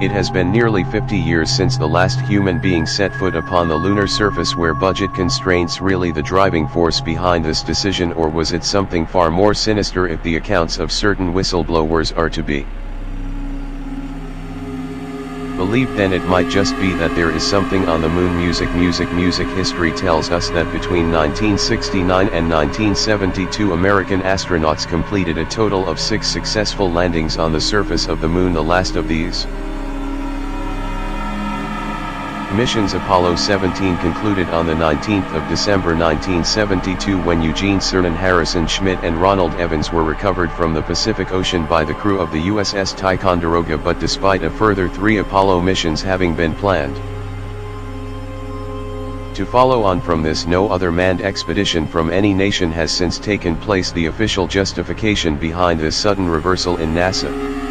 It has been nearly 50 years since the last human being set foot upon the lunar surface. Were budget constraints really the driving force behind this decision, or was it something far more sinister if the accounts of certain whistleblowers are to be believed? Then it might just be that there is something on the moon. Music history tells us that between 1969 and 1972 American astronauts completed a total of 6 successful landings on the surface of the moon. The last of these missions, Apollo 17, concluded on the 19th of December 1972 when Eugene Cernan, Harrison Schmitt and Ronald Evans were recovered from the Pacific Ocean by the crew of the USS Ticonderoga. But despite a further 3 Apollo missions having been planned to follow on from this, no other manned expedition from any nation has since taken place. The official justification behind this sudden reversal in NASA's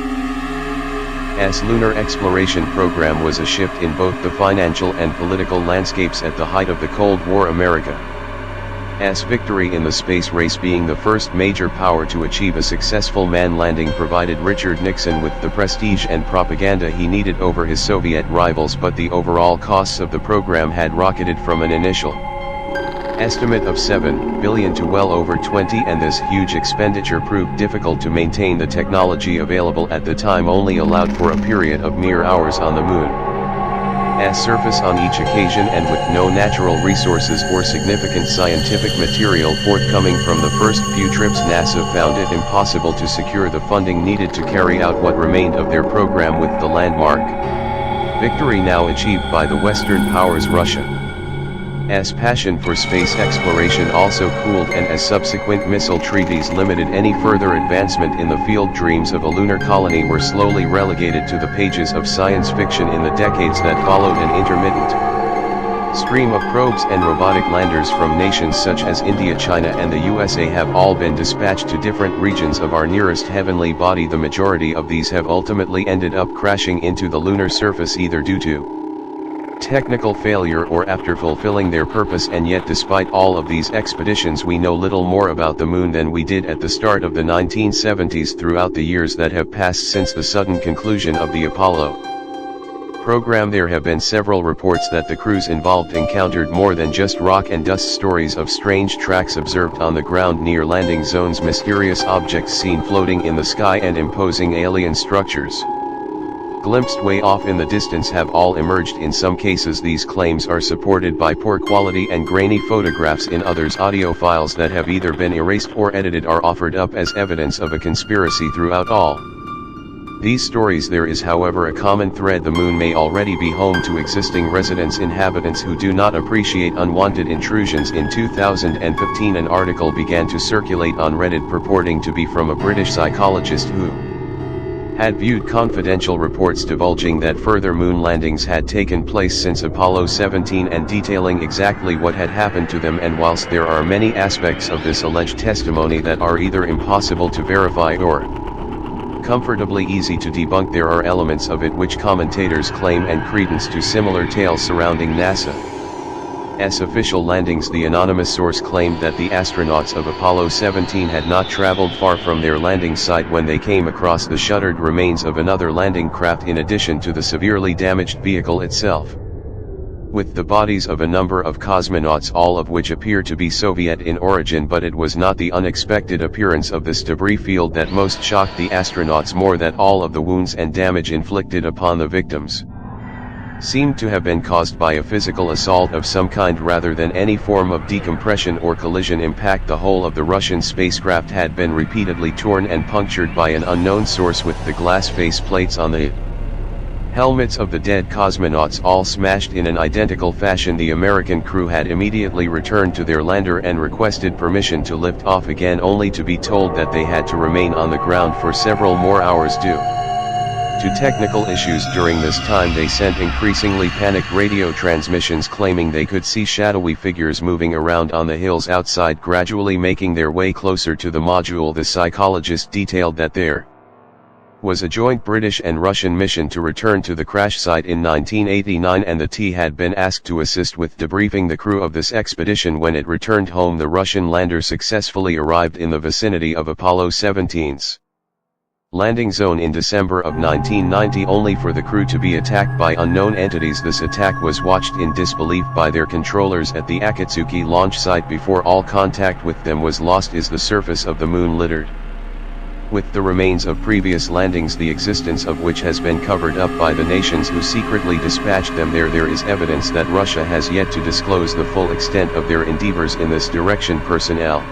lunar exploration program was a shift in both the financial and political landscapes at the height of the Cold War. America's victory in the space race, being the first major power to achieve a successful manned landing, provided Richard Nixon with the prestige and propaganda he needed over his Soviet rivals. But the overall costs of the program had rocketed from an initial estimate of $7 billion to well over 20, and this huge expenditure proved difficult to maintain. The technology available at the time only allowed for a period of mere hours on the moon's surface on each occasion, and with no natural resources or significant scientific material forthcoming from the first few trips, NASA found it impossible to secure the funding needed to carry out what remained of their program. With the landmark victory now achieved by the Western powers, Russia's passion for space exploration also cooled, and as subsequent missile treaties limited any further advancement in the field, dreams of a lunar colony were slowly relegated to the pages of science fiction. In the decades that followed, an intermittent stream of probes and robotic landers from nations such as India, China and the USA have all been dispatched to different regions of our nearest heavenly body. The majority of these have ultimately ended up crashing into the lunar surface, either due to technical failure or after fulfilling their purpose. And yet, despite all of these expeditions, we know little more about the moon than we did at the start of the 1970s. Throughout the years that have passed since the sudden conclusion of the Apollo program, there have been several reports that the crews involved encountered more than just rock and dust. Stories of strange tracks observed on the ground near landing zones, mysterious objects seen floating in the sky, and imposing alien structures glimpsed way off in the distance have all emerged. In some cases, these claims are supported by poor quality and grainy photographs. In others, audio files that have either been erased or edited are offered up as evidence of a conspiracy. Throughout all these stories, there is, however, a common thread. The moon may already be home to existing residents, inhabitants who do not appreciate unwanted intrusions. In 2015, an article began to circulate on Reddit purporting to be from a British psychologist who had viewed confidential reports divulging that further moon landings had taken place since Apollo 17 and detailing exactly what had happened to them. And whilst there are many aspects of this alleged testimony that are either impossible to verify or comfortably easy to debunk, there are elements of it which commentators claim and credence to similar tales surrounding NASA's official landings. The anonymous source claimed that the astronauts of Apollo 17 had not traveled far from their landing site when they came across the shuttered remains of another landing craft in addition to the severely damaged vehicle itself, with the bodies of a number of cosmonauts, all of which appear to be Soviet in origin. But it was not the unexpected appearance of this debris field that most shocked the astronauts more, that all of the wounds and damage inflicted upon the victims seemed to have been caused by a physical assault of some kind rather than any form of decompression or collision impact. The whole of the Russian spacecraft had been repeatedly torn and punctured by an unknown source, with the glass face plates on the helmets of the dead cosmonauts all smashed in an identical fashion. The American crew had immediately returned to their lander and requested permission to lift off again, only to be told that they had to remain on the ground for several more hours due to technical issues. During this time, they sent increasingly panicked radio transmissions claiming they could see shadowy figures moving around on the hills outside, gradually making their way closer to the module. The psychologist detailed that there was a joint British and Russian mission to return to the crash site in 1989, and the T had been asked to assist with debriefing the crew of this expedition. When it returned home, the Russian lander successfully arrived in the vicinity of Apollo 17's landing zone in December of 1990 only for the crew to be attacked by unknown entities. This attack was watched in disbelief by their controllers at the Akatsuki launch site before all contact with them was lost. Is the surface of the moon littered with the remains of previous landings, the existence of which has been covered up by the nations who secretly dispatched them there? There is evidence that Russia has yet to disclose the full extent of their endeavors in this direction. Personnel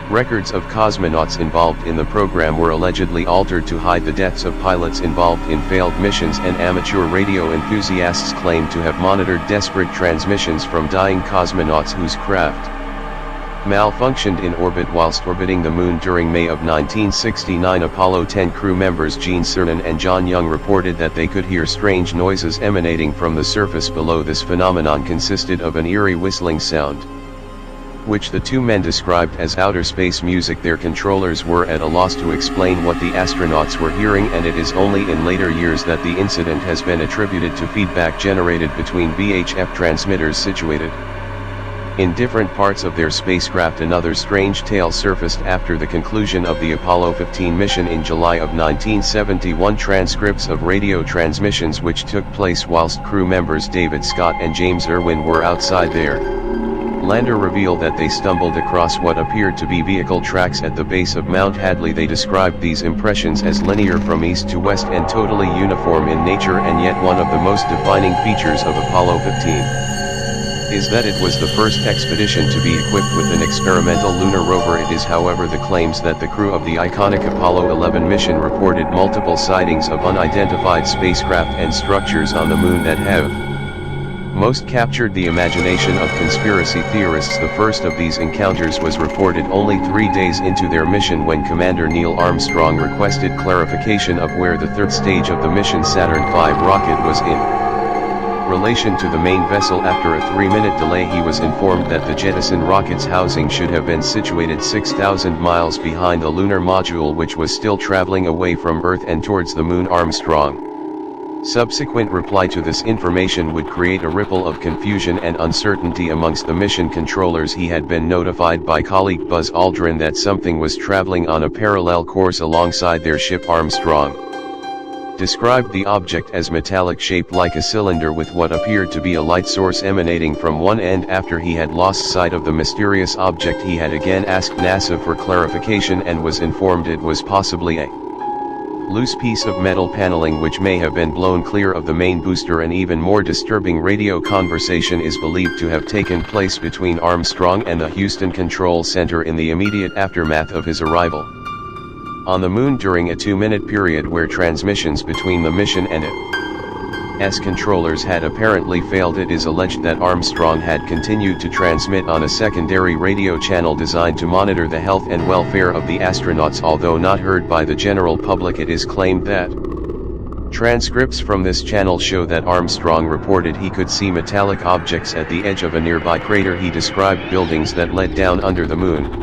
records of cosmonauts involved in the program were allegedly altered to hide the deaths of pilots involved in failed missions, and amateur radio enthusiasts claim to have monitored desperate transmissions from dying cosmonauts whose craft malfunctioned in orbit whilst orbiting the moon. During May of 1969, Apollo 10 crew members Gene Cernan and John Young reported that they could hear strange noises emanating from the surface below. This phenomenon consisted of an eerie whistling sound, which the two men described as outer space music. Their controllers were at a loss to explain what the astronauts were hearing, and it is only in later years that the incident has been attributed to feedback generated between VHF transmitters situated in different parts of their spacecraft. Another strange tale surfaced after the conclusion of the Apollo 15 mission in July of 1971. Transcripts of radio transmissions which took place whilst crew members David Scott and James Irwin were outside their lander revealed that they stumbled across what appeared to be vehicle tracks at the base of Mount Hadley. They described these impressions as linear from east to west and totally uniform in nature, and yet one of the most defining features of Apollo 15 is that it was the first expedition to be equipped with an experimental lunar rover. It is, however, the claims that the crew of the iconic Apollo 11 mission reported multiple sightings of unidentified spacecraft and structures on the moon that have most captured the imagination of conspiracy theorists. The first of these encounters was reported only 3 days into their mission, when Commander Neil Armstrong requested clarification of where the third stage of the mission Saturn V rocket was in relation to the main vessel. After a 3-minute delay, he was informed that the jettison rocket's housing should have been situated 6,000 miles behind the lunar module, which was still traveling away from Earth and towards the moon. Armstrong's subsequent reply to this information would create a ripple of confusion and uncertainty amongst the mission controllers. He had been notified by colleague Buzz Aldrin that something was traveling on a parallel course alongside their ship. Armstrong described the object as metallic, shaped like a cylinder with what appeared to be a light source emanating from one end. After he had lost sight of the mysterious object, he had again asked NASA for clarification and was informed it was possibly a loose piece of metal paneling which may have been blown clear of the main booster. An even more disturbing radio conversation is believed to have taken place between Armstrong and the Houston Control Center in the immediate aftermath of his arrival on the moon during a 2-minute period where transmissions between the mission and its controllers had apparently failed. It is alleged that Armstrong had continued to transmit on a secondary radio channel designed to monitor the health and welfare of the astronauts. Although not heard by the general public, it is claimed that transcripts from this channel show that Armstrong reported he could see metallic objects at the edge of a nearby crater. He described buildings that led down under the moon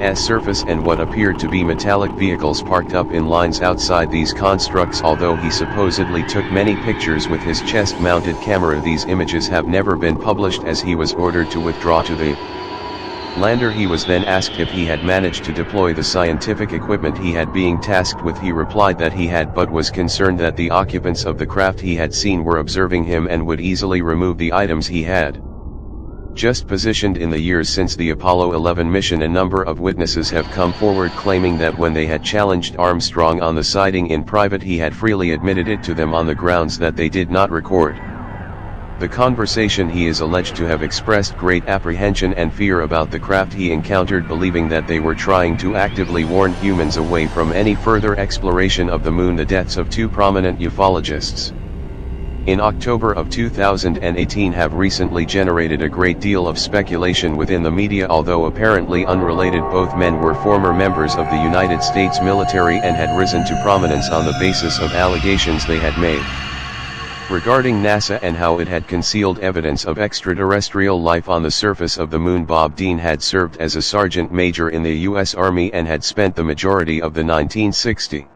as surface and what appeared to be metallic vehicles parked up in lines outside these constructs. Although he supposedly took many pictures with his chest-mounted camera, these images have never been published as he was ordered to withdraw to the lander. He was then asked if he had managed to deploy the scientific equipment he had being tasked with. He replied that he had, but was concerned that the occupants of the craft he had seen were observing him and would easily remove the items he had just positioned. In the years since the Apollo 11 mission, a number of witnesses have come forward claiming that when they had challenged Armstrong on the sighting in private, he had freely admitted it to them on the grounds that they did not record the conversation. He is alleged to have expressed great apprehension and fear about the craft he encountered, believing that they were trying to actively warn humans away from any further exploration of the moon. The deaths of 2 prominent ufologists in October of 2018 have recently generated a great deal of speculation within the media. Although apparently unrelated, both men were former members of the United States military and had risen to prominence on the basis of allegations they had made regarding NASA and how it had concealed evidence of extraterrestrial life on the surface of the moon. Bob Dean had served as a sergeant major in the U.S. Army and had spent the majority of the 1960s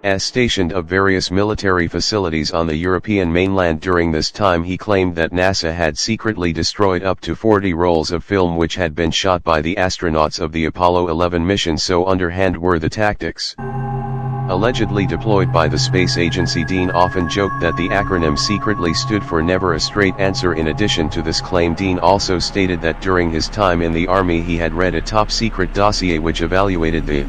As stationed of various military facilities on the European mainland during this time, he claimed that NASA had secretly destroyed up to 40 rolls of film which had been shot by the astronauts of the Apollo 11 mission, so underhand were the tactics. Allegedly deployed by the space agency, Dean often joked that the acronym secretly stood for Never a Straight Answer. In addition to this claim, Dean also stated that during his time in the Army he had read a top-secret dossier which evaluated the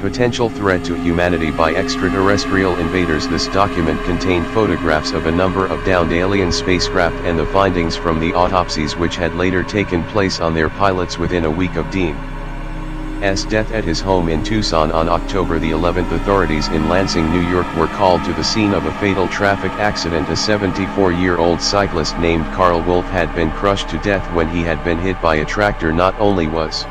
potential threat to humanity by extraterrestrial invaders. This document contained photographs of a number of downed alien spacecraft and the findings from the autopsies which had later taken place on their pilots within a week of Dean's death at his home in Tucson on October the 11th. Authorities in Lansing, New York were called to the scene of a fatal traffic accident. A 74-year-old cyclist named Carl Wolf had been crushed to death when he had been hit by a tractor. Not only was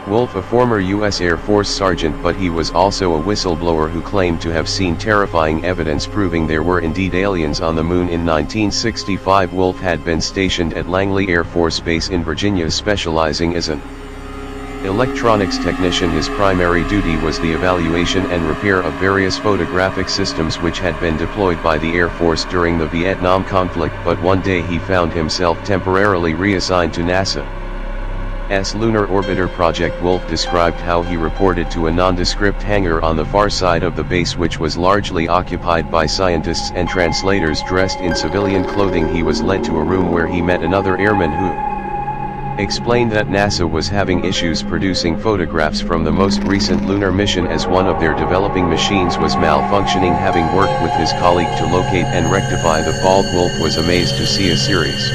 Wolf a former U.S. Air Force sergeant, but he was also a whistleblower who claimed to have seen terrifying evidence proving there were indeed aliens on the moon. In 1965, Wolf had been stationed at Langley Air Force Base in Virginia, specializing as an electronics technician. His primary duty was the evaluation and repair of various photographic systems which had been deployed by the Air Force during the Vietnam conflict, but one day he found himself temporarily reassigned to NASA's Lunar Orbiter project. Wolf described how he reported to a nondescript hangar on the far side of the base which was largely occupied by scientists and translators dressed in civilian clothing. He was led to a room where he met another airman who explained that NASA was having issues producing photographs from the most recent lunar mission as one of their developing machines was malfunctioning. Having worked with his colleague to locate and rectify the fault, Wolf was amazed to see a series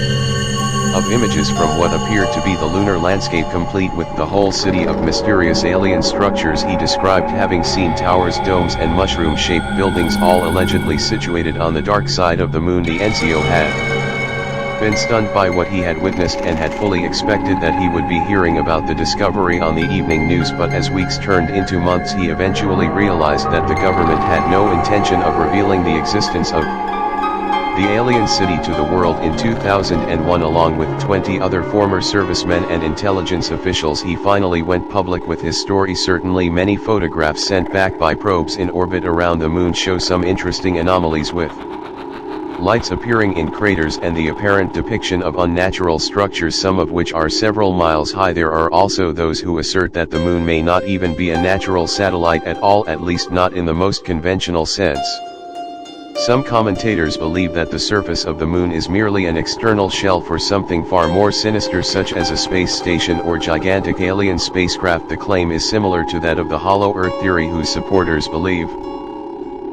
of images from what appeared to be the lunar landscape, complete with the whole city of mysterious alien structures. He described having seen towers, domes and mushroom-shaped buildings, all allegedly situated on the dark side of the moon. The NCO had been stunned by what he had witnessed and had fully expected that he would be hearing about the discovery on the evening news, but as weeks turned into months he eventually realized that the government had no intention of revealing the existence of the alien city to the world. In 2001, along with 20 other former servicemen and intelligence officials, he finally went public with his story. Certainly many photographs sent back by probes in orbit around the moon show some interesting anomalies, with lights appearing in craters and the apparent depiction of unnatural structures, some of which are several miles high. There are also those who assert that the moon may not even be a natural satellite at all, at least not in the most conventional sense. Some commentators believe that the surface of the moon is merely an external shell for something far more sinister, such as a space station or gigantic alien spacecraft. The claim is similar to that of the hollow Earth theory, whose supporters believe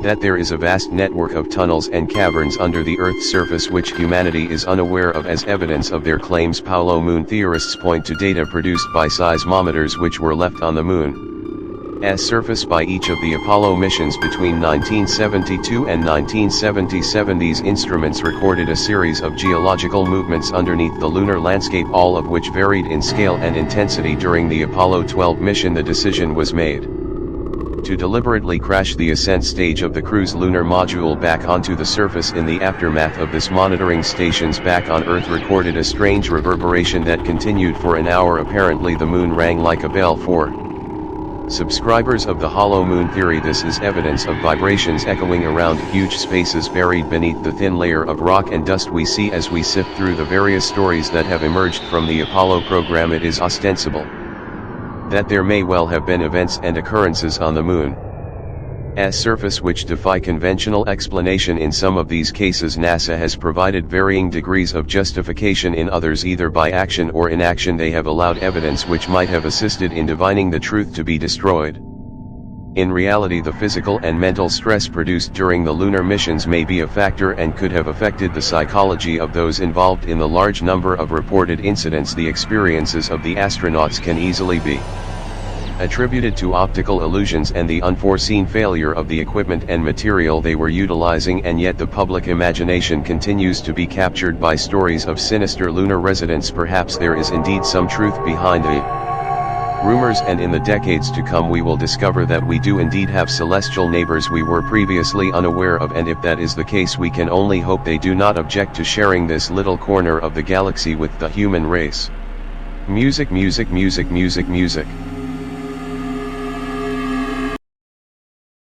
that there is a vast network of tunnels and caverns under the Earth's surface which humanity is unaware of. As evidence of their claims, Paulo moon theorists point to data produced by seismometers which were left on the moon's surface by each of the Apollo missions between 1972 and 1977. These instruments recorded a series of geological movements underneath the lunar landscape, all of which varied in scale and intensity. During the Apollo 12 mission, the decision was made to deliberately crash the ascent stage of the crew's lunar module back onto the surface. In the aftermath of this, monitoring stations back on Earth recorded a strange reverberation that continued for an hour. Apparently the moon rang like a bell for subscribers of the hollow moon theory. This is evidence of vibrations echoing around huge spaces buried beneath the thin layer of rock and dust we see as we sift through the various stories that have emerged from the Apollo program. It is ostensible that there may well have been events and occurrences on the moon's surface which defy conventional explanation. In some of these cases, NASA has provided varying degrees of justification. In others, either by action or inaction, they have allowed evidence which might have assisted in divining the truth to be destroyed. In reality, the physical and mental stress produced during the lunar missions may be a factor and could have affected the psychology of those involved. In the large number of reported incidents, the experiences of the astronauts can easily be attributed to optical illusions and the unforeseen failure of the equipment and material they were utilizing, and yet the public imagination continues to be captured by stories of sinister lunar residents. Perhaps there is indeed some truth behind the rumors, and in the decades to come we will discover that we do indeed have celestial neighbors we were previously unaware of, and if that is the case, we can only hope they do not object to sharing this little corner of the galaxy with the human race. Music, music, music, music, music.